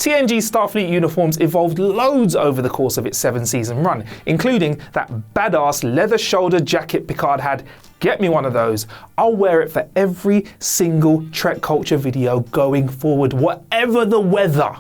TNG's Starfleet uniforms evolved loads over the course of its 7-season run, including that badass leather shoulder jacket Picard had. Get me one of those. I'll wear it for every single Trek Culture video going forward, whatever the weather,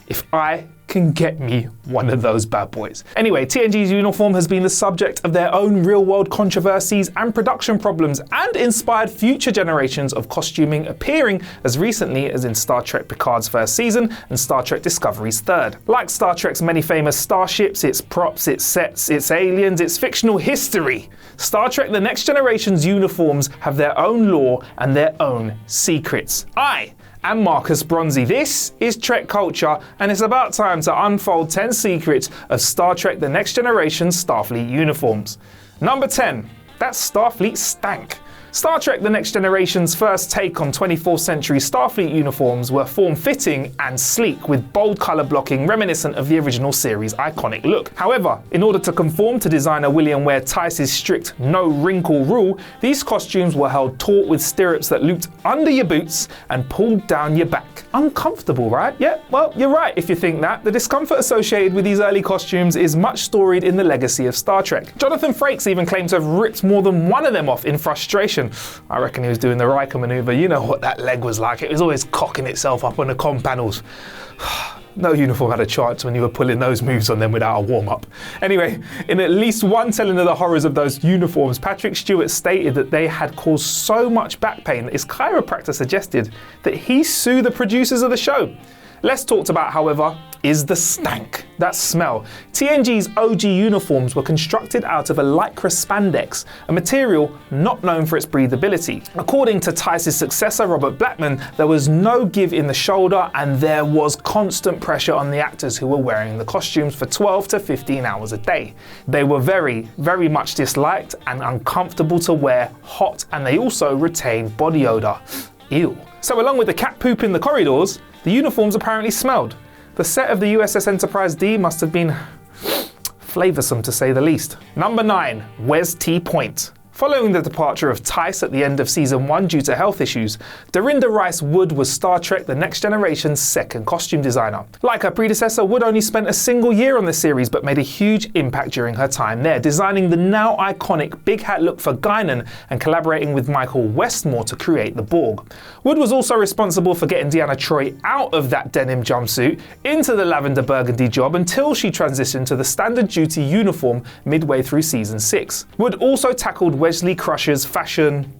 if I can get me one of those bad boys. Anyway, TNG's uniform has been the subject of their own real-world controversies and production problems, and inspired future generations of costuming, appearing as recently as in Star Trek Picard's first season and Star Trek Discovery's third. Like Star Trek's many famous starships, its props, its sets, its aliens, its fictional history, Star Trek The Next Generation's uniforms have their own lore and their own secrets. I'm Marcus Bronzy. This is Trek Culture, and it's about time to unfold 10 secrets of Star Trek The Next Generation Starfleet uniforms. Number 10. That Starfleet stank. Star Trek The Next Generation's first take on 24th century Starfleet uniforms were form-fitting and sleek, with bold colour blocking reminiscent of the original series' iconic look. However, in order to conform to designer William Ware Tice's strict no-wrinkle rule, these costumes were held taut with stirrups that looped under your boots and pulled down your back. Uncomfortable, right? Yeah, well, you're right if you think that. The discomfort associated with these early costumes is much storied in the legacy of Star Trek. Jonathan Frakes even claimed to have ripped more than one of them off in frustration. I reckon he was doing the Riker maneuver. You know what that leg was like. It was always cocking itself up on the comm panels. No uniform had a chance when you were pulling those moves on them without a warm-up. Anyway, in at least one telling of the horrors of those uniforms, Patrick Stewart stated that they had caused so much back pain that his chiropractor suggested that he sue the producers of the show. Less talked about, however, is the stank, that smell. TNG's OG uniforms were constructed out of a lycra spandex, a material not known for its breathability. According to Tice's successor, Robert Blackman, there was no give in the shoulder and there was constant pressure on the actors who were wearing the costumes for 12 to 15 hours a day. They were very, very much disliked and uncomfortable to wear, hot, and they also retained body odour. Ew. So along with the cat poop in the corridors, the uniforms apparently smelled. The set of the USS Enterprise D must have been flavoursome to say the least. Number 9. Wes T. Point. Following the departure of Tice at the end of Season 1 due to health issues, Dorinda Rice Wood was Star Trek The Next Generation's second costume designer. Like her predecessor, Wood only spent a single year on the series but made a huge impact during her time there, designing the now iconic big hat look for Guinan and collaborating with Michael Westmore to create the Borg. Wood was also responsible for getting Deanna Troi out of that denim jumpsuit into the lavender burgundy job until she transitioned to the standard duty uniform midway through Season 6. Wood also tackled Wesley Crusher's fashion,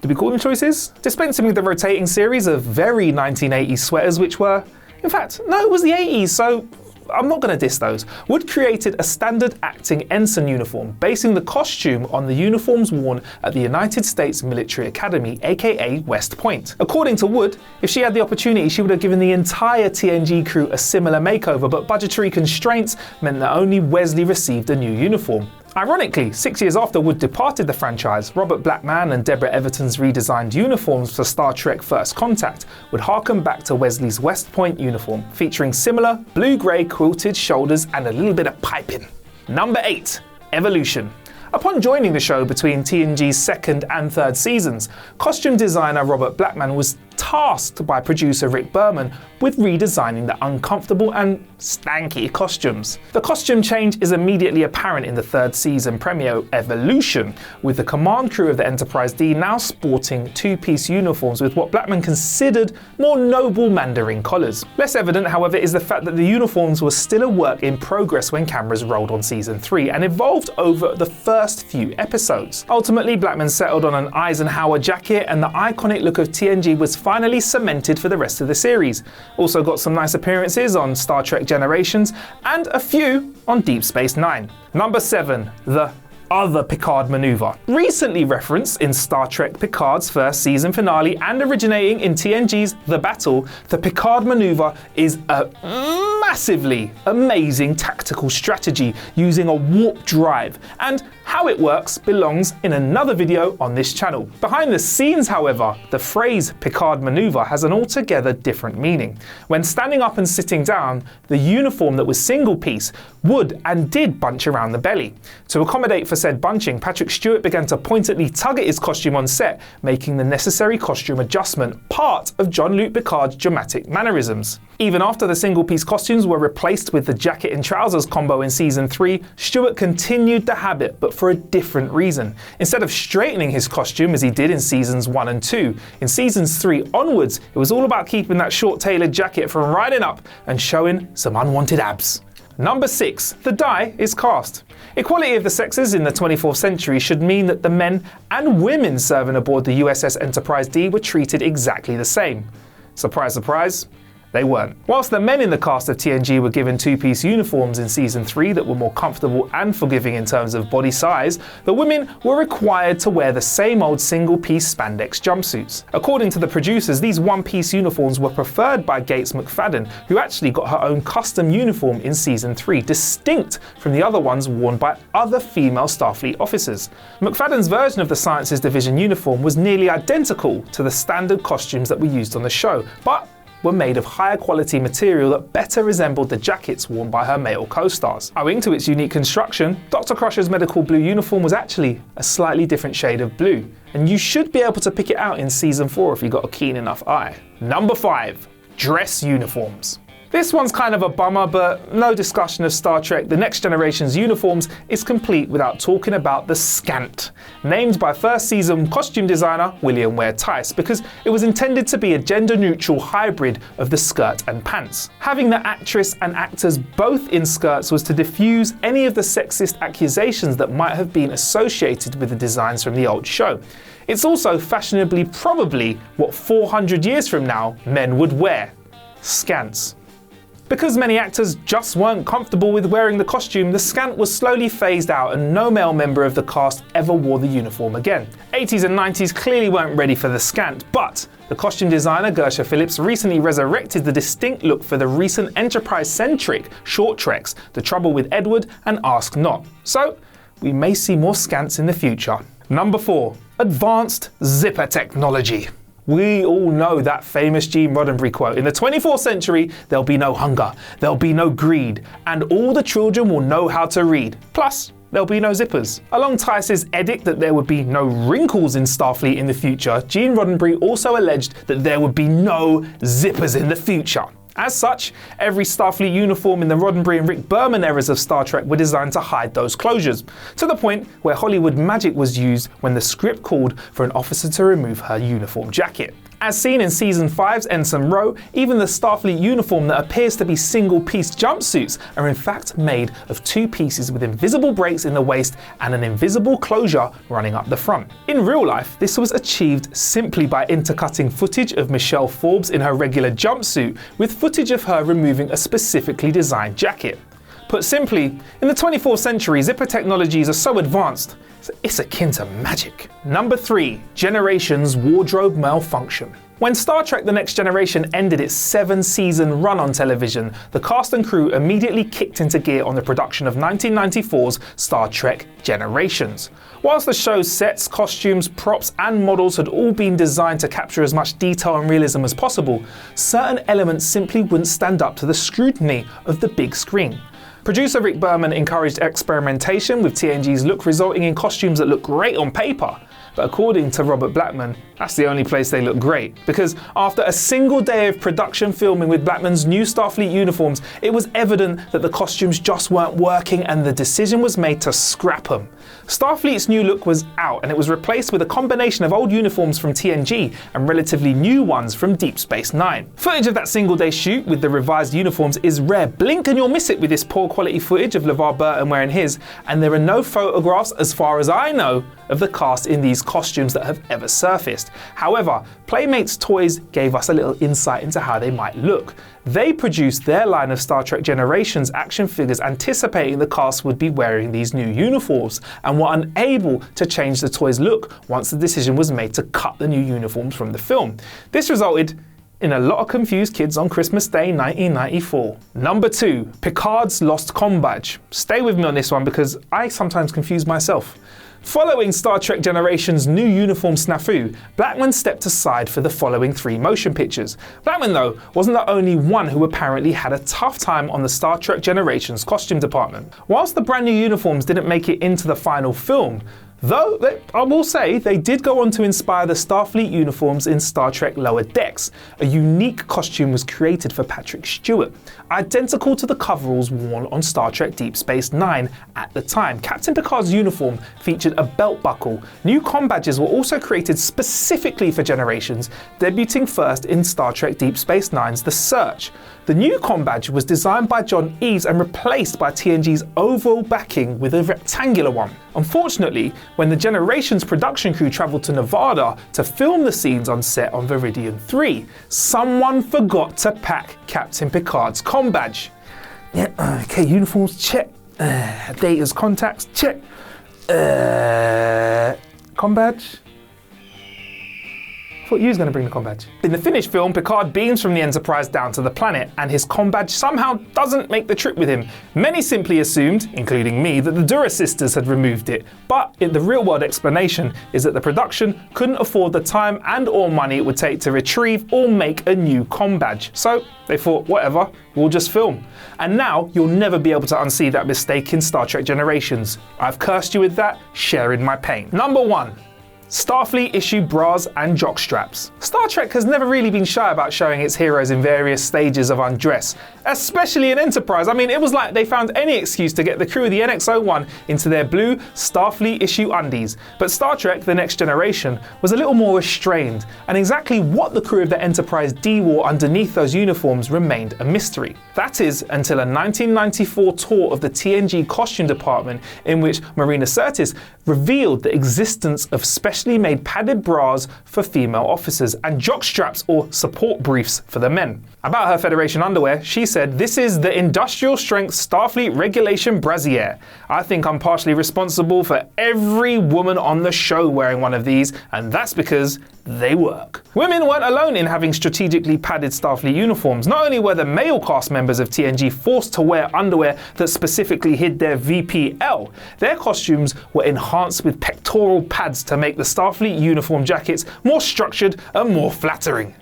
do we call them choices? Dispensing with the rotating series of very 1980s sweaters, which were, in fact, no, it was the 80s, so I'm not going to diss those. Wood created a standard acting ensign uniform, basing the costume on the uniforms worn at the United States Military Academy, aka West Point. According to Wood, if she had the opportunity, she would have given the entire TNG crew a similar makeover, but budgetary constraints meant that only Wesley received a new uniform. Ironically, 6 years after Wood departed the franchise, Robert Blackman and Deborah Everton's redesigned uniforms for Star Trek First Contact would harken back to Wesley's West Point uniform, featuring similar blue-grey quilted shoulders and a little bit of piping. Number 8. Evolution. Upon joining the show between TNG's second and third seasons, costume designer Robert Blackman was tasked by producer Rick Berman with redesigning the uncomfortable and stanky costumes. The costume change is immediately apparent in the third season premiere, Evolution, with the command crew of the Enterprise D now sporting two-piece uniforms with what Blackman considered more noble Mandarin collars. Less evident, however, is the fact that the uniforms were still a work in progress when cameras rolled on Season 3 and evolved over the first few episodes. Ultimately, Blackman settled on an Eisenhower jacket, and the iconic look of TNG was finally cemented for the rest of the series. Also got some nice appearances on Star Trek Generations and a few on Deep Space Nine. Number 7. The other Picard maneuver. Recently referenced in Star Trek Picard's first season finale and originating in TNG's The Battle, the Picard maneuver is a massively amazing tactical strategy using a warp drive, and How it works belongs in another video on this channel. Behind the scenes, however, the phrase Picard maneuver has an altogether different meaning. When standing up and sitting down, the uniform that was single piece would and did bunch around the belly. To accommodate for said bunching, Patrick Stewart began to pointedly tug at his costume on set, making the necessary costume adjustment part of Jean-Luc Picard's dramatic mannerisms. Even after the single-piece costumes were replaced with the jacket and trousers combo in Season 3, Stewart continued the habit, but for a different reason. Instead of straightening his costume as he did in Seasons 1 and 2, in Seasons 3 onwards, it was all about keeping that short tailored jacket from riding up and showing some unwanted abs. Number 6. The die is cast. Equality of the sexes in the 24th century should mean that the men and women serving aboard the USS Enterprise D were treated exactly the same. Surprise, surprise. They weren't. Whilst the men in the cast of TNG were given two-piece uniforms in Season 3 that were more comfortable and forgiving in terms of body size, the women were required to wear the same old single-piece spandex jumpsuits. According to the producers, these one-piece uniforms were preferred by Gates McFadden, who actually got her own custom uniform in Season 3, distinct from the other ones worn by other female Starfleet officers. McFadden's version of the Sciences Division uniform was nearly identical to the standard costumes that were used on the show, but were made of higher quality material that better resembled the jackets worn by her male co-stars. Owing to its unique construction, Dr. Crusher's medical blue uniform was actually a slightly different shade of blue, and you should be able to pick it out in Season 4 if you got a keen enough eye. Number 5. Dress uniforms. This one's kind of a bummer, but no discussion of Star Trek The Next Generation's uniforms is complete without talking about the Scant, named by first season costume designer William Ware Tice because it was intended to be a gender-neutral hybrid of the skirt and pants. Having the actress and actors both in skirts was to diffuse any of the sexist accusations that might have been associated with the designs from the old show. It's also fashionably probably what 400 years from now men would wear: scants. Because many actors just weren't comfortable with wearing the costume, the Scant was slowly phased out and no male member of the cast ever wore the uniform again. 80s and 90s clearly weren't ready for the Scant, but the costume designer Gersha Phillips recently resurrected the distinct look for the recent Enterprise-centric short treks, The Trouble with Edward and Ask Not. So, we may see more Scants in the future. Number 4. Advanced zipper technology. We all know that famous Gene Roddenberry quote: in the 24th century, there'll be no hunger, there'll be no greed, and all the children will know how to read. Plus, there'll be no zippers. Along Tice's edict that there would be no wrinkles in Starfleet in the future, Gene Roddenberry also alleged that there would be no zippers in the future. As such, every Starfleet uniform in the Roddenberry and Rick Berman eras of Star Trek were designed to hide those closures, to the point where Hollywood magic was used when the script called for an officer to remove her uniform jacket. As seen in Season 5's Ensign Ro, even the Starfleet uniform that appears to be single-piece jumpsuits are in fact made of two pieces with invisible breaks in the waist and an invisible closure running up the front. In real life, this was achieved simply by intercutting footage of Michelle Forbes in her regular jumpsuit with footage of her removing a specifically designed jacket. Put simply, in the 24th century, zipper technologies are so advanced, it's akin to magic. Number 3. Generations wardrobe malfunction. When Star Trek The Next Generation ended its 7-season run on television, the cast and crew immediately kicked into gear on the production of 1994's Star Trek Generations. Whilst the show's sets, costumes, props and models had all been designed to capture as much detail and realism as possible, certain elements simply wouldn't stand up to the scrutiny of the big screen. Producer Rick Berman encouraged experimentation with TNG's look, resulting in costumes that look great on paper. But according to Robert Blackman, that's the only place they look great. Because after a single day of production filming with Blackman's new Starfleet uniforms, it was evident that the costumes just weren't working and the decision was made to scrap them. Starfleet's new look was out and it was replaced with a combination of old uniforms from TNG and relatively new ones from Deep Space Nine. Footage of that single day shoot with the revised uniforms is rare. Blink and you'll miss it with this poor quality footage of LeVar Burton wearing his, and there are no photographs, as far as I know, of the cast in these costumes that have ever surfaced. However, Playmates Toys gave us a little insight into how they might look. They produced their line of Star Trek Generations action figures anticipating the cast would be wearing these new uniforms, and were unable to change the toys' look once the decision was made to cut the new uniforms from the film. This resulted in a lot of confused kids on Christmas Day 1994. Number 2, Picard's lost comm badge. Stay with me on this one because I sometimes confuse myself. Following Star Trek Generations' new uniform snafu, Blackman stepped aside for the following 3 motion pictures. Blackman, though, wasn't the only one who apparently had a tough time on the Star Trek Generations costume department. Whilst the brand new uniforms didn't make it into the final film, though I will say they did go on to inspire the Starfleet uniforms in Star Trek Lower Decks. A unique costume was created for Patrick Stewart, identical to the coveralls worn on Star Trek Deep Space Nine at the time. Captain Picard's uniform featured a belt buckle. New comm badges were also created specifically for Generations, debuting first in Star Trek Deep Space Nine's The Search. The new comm badge was designed by John Eves and replaced by TNG's oval backing with a rectangular one. Unfortunately, when the Generations production crew travelled to Nevada to film the scenes on set on Veridian 3, someone forgot to pack Captain Picard's comm badge. Yeah, okay, uniforms, check. Data's contacts, check. Comm badge? I thought you was going to bring the comm badge. In the finished film, Picard beams from the Enterprise down to the planet, and his comm badge somehow doesn't make the trip with him. Many simply assumed, including me, that the Dura sisters had removed it, but the real-world explanation is that the production couldn't afford the time and or money it would take to retrieve or make a new comm badge. So they thought, whatever, we'll just film. And now you'll never be able to unsee that mistake in Star Trek Generations. I've cursed you with that, sharing my pain. Number 1. Starfleet issue bras and jock straps. Star Trek has never really been shy about showing its heroes in various stages of undress, especially in Enterprise. I mean, it was like they found any excuse to get the crew of the NX-01 into their blue Starfleet issue undies. But Star Trek The Next Generation was a little more restrained, and exactly what the crew of the Enterprise D wore underneath those uniforms remained a mystery. That is until a 1994 tour of the TNG costume department in which Marina Sirtis revealed the existence of specially made padded bras for female officers and jock straps or support briefs for the men. About her Federation underwear, she said, "This is the industrial strength Starfleet regulation brassiere. I think I'm partially responsible for every woman on the show wearing one of these, and that's because they work." Women weren't alone in having strategically padded Starfleet uniforms. Not only were the male cast members of TNG forced to wear underwear that specifically hid their VPL, their costumes were enhanced with pectoral pads to make the Starfleet uniform jackets more structured and more flattering.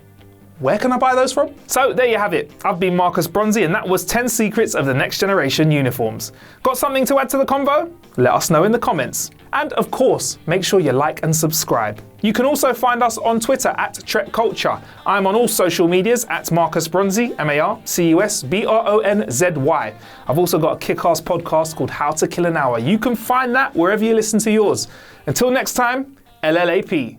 Where can I buy those from? So there you have it. I've been Marcus Bronzy, and that was 10 secrets of the Next Generation uniforms. Got something to add to the convo? Let us know in the comments. And of course, make sure you like and subscribe. You can also find us on Twitter at Trek Culture. I'm on all social medias at Marcus Bronzy, MarcusBronzy. I've also got a kick-ass podcast called How to Kill an Hour. You can find that wherever you listen to yours. Until next time, LLAP.